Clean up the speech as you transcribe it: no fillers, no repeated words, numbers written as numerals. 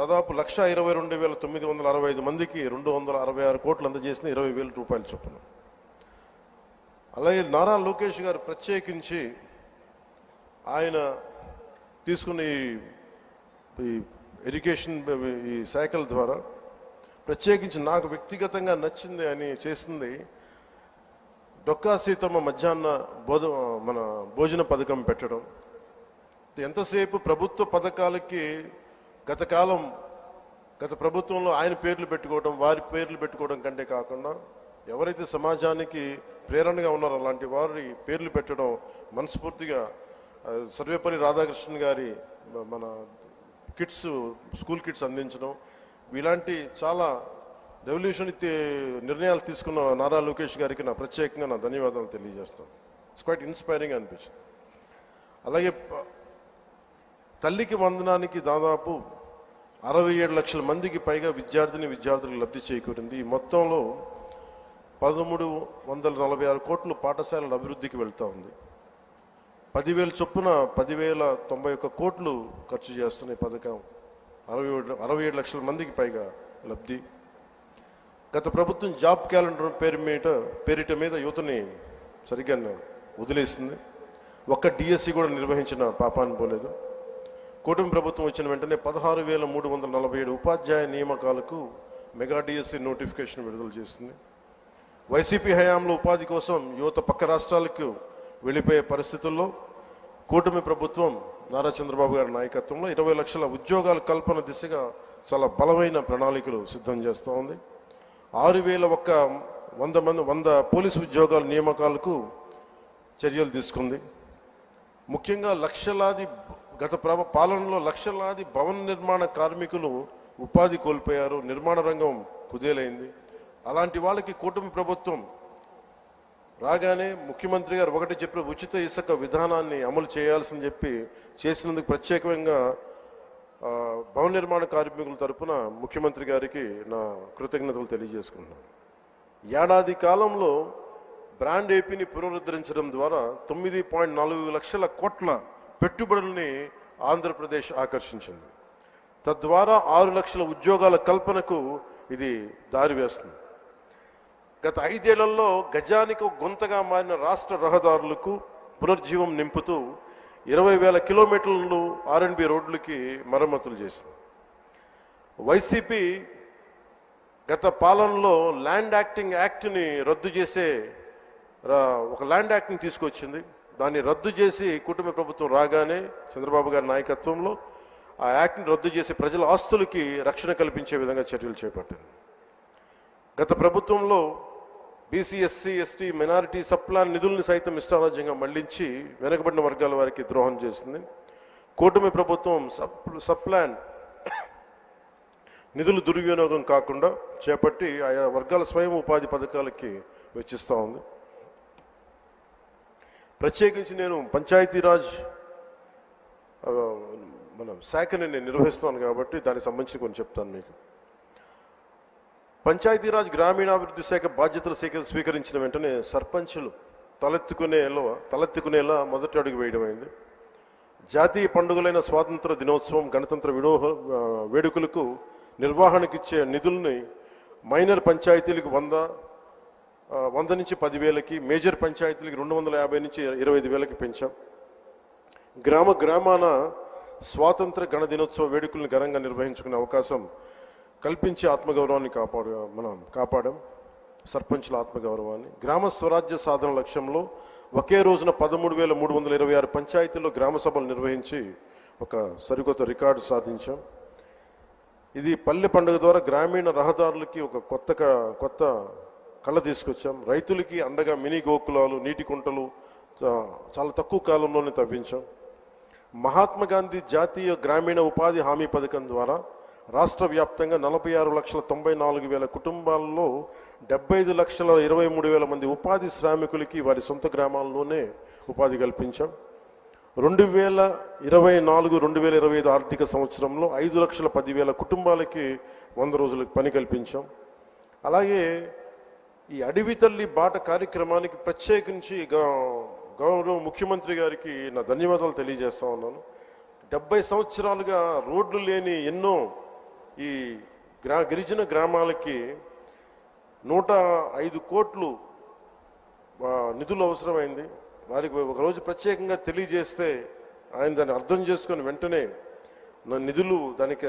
దాదాపు 1,22,965 మందికి 266 కోట్లు అందజేసిన 20,000 రూపాయలు చొప్పున. అలాగే నారా లోకేష్ గారు ప్రత్యేకించి ఆయన తీసుకున్న ఈ ఎడ్యుకేషన్ ఈ శాఖల ద్వారా ప్రత్యేకించి నాకు వ్యక్తిగతంగా నచ్చింది అని చేసింది డొక్కా సీతమ్మ మధ్యాహ్న భోజన పథకం పెట్టడం. ఎంతసేపు ప్రభుత్వ పథకాలకి గత ప్రభుత్వంలో ఆయన పేర్లు పెట్టుకోవడం, వారి పేర్లు పెట్టుకోవడం కంటే కాకుండా ఎవరైతే సమాజానికి ప్రేరణగా ఉన్నారో అలాంటి వారి పేర్లు పెట్టడం మనస్ఫూర్తిగా సర్వేపల్లి రాధాకృష్ణన్ గారి మన కిట్స్, స్కూల్ కిట్స్ అందించడం, ఇలాంటి చాలా రెవల్యూషన్ నిర్ణయాలు తీసుకున్న నారా లోకేష్ గారికి నా ప్రత్యేకంగా నా ధన్యవాదాలు తెలియజేస్తాను. ఇట్స్ క్వైట్ ఇన్స్పైరింగ్ అనిపించింది. అలాగే తల్లికి వందనానికి దాదాపు 67 లక్షల మందికి పైగా విద్యార్థులకు లబ్ధి చేకూరింది. ఈ మొత్తంలో 1,346 కోట్లు పాఠశాలల అభివృద్ధికి వెళ్తూ ఉంది. 10,000 చొప్పున 10,091 కోట్లు ఖర్చు చేస్తున్న ఈ పథకం 67 లక్షల మందికి పైగా లబ్ధి. గత ప్రభుత్వం జాబ్ క్యాలెండర్ పేరిట మీద యువతని సరిగ్గా వదిలేసింది. ఒక్క డిఎస్సి కూడా నిర్వహించిన పాపాన్ని పోలేదు. కూటమి ప్రభుత్వం వచ్చిన వెంటనే 16,347 ఉపాధ్యాయ నియామకాలకు మెగా డిఎస్సి నోటిఫికేషన్ విడుదల చేసింది. వైసీపీ హయాంలో ఉపాధి కోసం యువత పక్క రాష్ట్రాలకు వెళ్ళిపోయే పరిస్థితుల్లో కూటమి ప్రభుత్వం నారా చంద్రబాబు గారి నాయకత్వంలో 20 లక్షల ఉద్యోగాల కల్పన దిశగా చాలా బలమైన ప్రణాళికలు సిద్ధం చేస్తూ ఉంది. 6,100 పోలీసు ఉద్యోగాల నియామకాలకు చర్యలు తీసుకుంది. ముఖ్యంగా గత పాలనలో లక్షలాది భవన నిర్మాణ కార్మికులు ఉపాధి కోల్పోయారు. నిర్మాణ రంగం కుదేలైంది. అలాంటి వాళ్ళకి కూటమి ప్రభుత్వం రాగానే ముఖ్యమంత్రి గారు ఒకటి చెప్పిన ఉచిత ఇసుక విధానాన్ని అమలు చేయాల్సిందని చెప్పి చేసినందుకు ప్రత్యేకంగా భవన నిర్మాణ కార్మికుల తరపున ముఖ్యమంత్రి గారికి నా కృతజ్ఞతలు తెలియజేసుకుంటున్నాను. ఏడాది కాలంలో బ్రాండ్ ఏపీని పునరుద్ధరించడం ద్వారా 9.4 లక్షల కోట్ల పెట్టుబడుల్ని ఆంధ్రప్రదేశ్ ఆకర్షించింది. తద్వారా 6 లక్షల ఉద్యోగాల కల్పనకు ఇది దారి వేస్తుంది. గత 5 ఏళ్లలో గజానికి గొంతగా మారిన రాష్ట్ర రహదారులకు పునర్జీవం నింపుతూ 20,000 కిలోమీటర్లు ఆర్ఎండ్బి రోడ్లకి మరమ్మతులు చేసింది. వైసీపీ గత పాలనలో ల్యాండ్ యాక్ట్ని రద్దు చేసే ఒక ల్యాండ్ యాక్ట్ని తీసుకొచ్చింది. దాన్ని రద్దు చేసి కూటమి ప్రభుత్వం రాగానే చంద్రబాబు గారి నాయకత్వంలో ఆ యాక్ట్ని రద్దు చేసి ప్రజల ఆస్తులకి రక్షణ కల్పించే విధంగా చర్యలు చేపట్టింది. గత ప్రభుత్వంలో BC, SC, ST, minority sub plan నిధుల్ని సైతం ఇష్టారాజ్యంగా మళ్లించి వెనకబడిన వర్గాల వారికి ద్రోహం చేసింది. కూటమి ప్రభుత్వం సప్లాన్ నిధులు దుర్వినియోగం కాకుండా చేపట్టి ఆయా వర్గాల స్వయం ఉపాధి పథకాలకి వెచ్చిస్తూ ఉంది. ప్రత్యేకించి నేను పంచాయతీరాజ్ శాఖని నేను నిర్వహిస్తాను కాబట్టి దానికి సంబంధించి కొన్ని చెప్తాను మీకు. పంచాయతీరాజ్ గ్రామీణాభివృద్ధి శాఖ బాధ్యతలు స్వీకరించిన వెంటనే సర్పంచులు తలెత్తుకునేలా మొదటి అడుగు వేయడమైంది. జాతీయ పండుగలైన స్వాతంత్ర దినోత్సవం, గణతంత్ర వేడుకలకు నిర్వహణకిచ్చే నిధుల్ని మైనర్ పంచాయతీలకు 100 నుంచి 10,000కి, మేజర్ పంచాయతీలకు 250 నుంచి 25,000కి పెంచాం. గ్రామాన స్వాతంత్ర గణ దినోత్సవ వేడుకలను ఘనంగా నిర్వహించుకునే అవకాశం కల్పించి ఆత్మగౌరవాన్ని కాపాడాం. సర్పంచుల ఆత్మగౌరవాన్ని. గ్రామ స్వరాజ్య సాధన లక్ష్యంలో ఒకే రోజున 13,326 పంచాయతీల్లో గ్రామ సభలు నిర్వహించి ఒక సరికొత్త రికార్డు సాధించాం. ఇది పల్లె పండుగ ద్వారా గ్రామీణ రహదారులకి ఒక కొత్త కళ తీసుకొచ్చాం. రైతులకి అండగా మినీ గోకులాలు, నీటి కుంటలు చాలా తక్కువ కాలంలోనే తవ్వించాం. మహాత్మా గాంధీ జాతీయ గ్రామీణ ఉపాధి హామీ పథకం ద్వారా రాష్ట్ర వ్యాప్తంగా 46,94,000 కుటుంబాల్లో 75,23,000 మంది ఉపాధి శ్రామికులకి వారి సొంత గ్రామాల్లోనే ఉపాధి కల్పించాం. 2024-2025 ఆర్థిక సంవత్సరంలో 5,10,000 కుటుంబాలకి 100 రోజులకు పని కల్పించాం. అలాగే ఈ అడవి తల్లి బాట కార్యక్రమానికి ప్రత్యేకించి గౌరవ ముఖ్యమంత్రి గారికి నా ధన్యవాదాలు తెలియజేస్తా ఉన్నాను. 70 సంవత్సరాలుగా రోడ్లు లేని ఎన్నో ఈ గిరిజన గ్రామాలకి 105 కోట్లు నిధులు అవసరమైంది. వారికి ఒకరోజు ప్రత్యేకంగా తెలియజేస్తే ఆయన దాన్ని అర్థం చేసుకొని వెంటనే నిధులు దానికి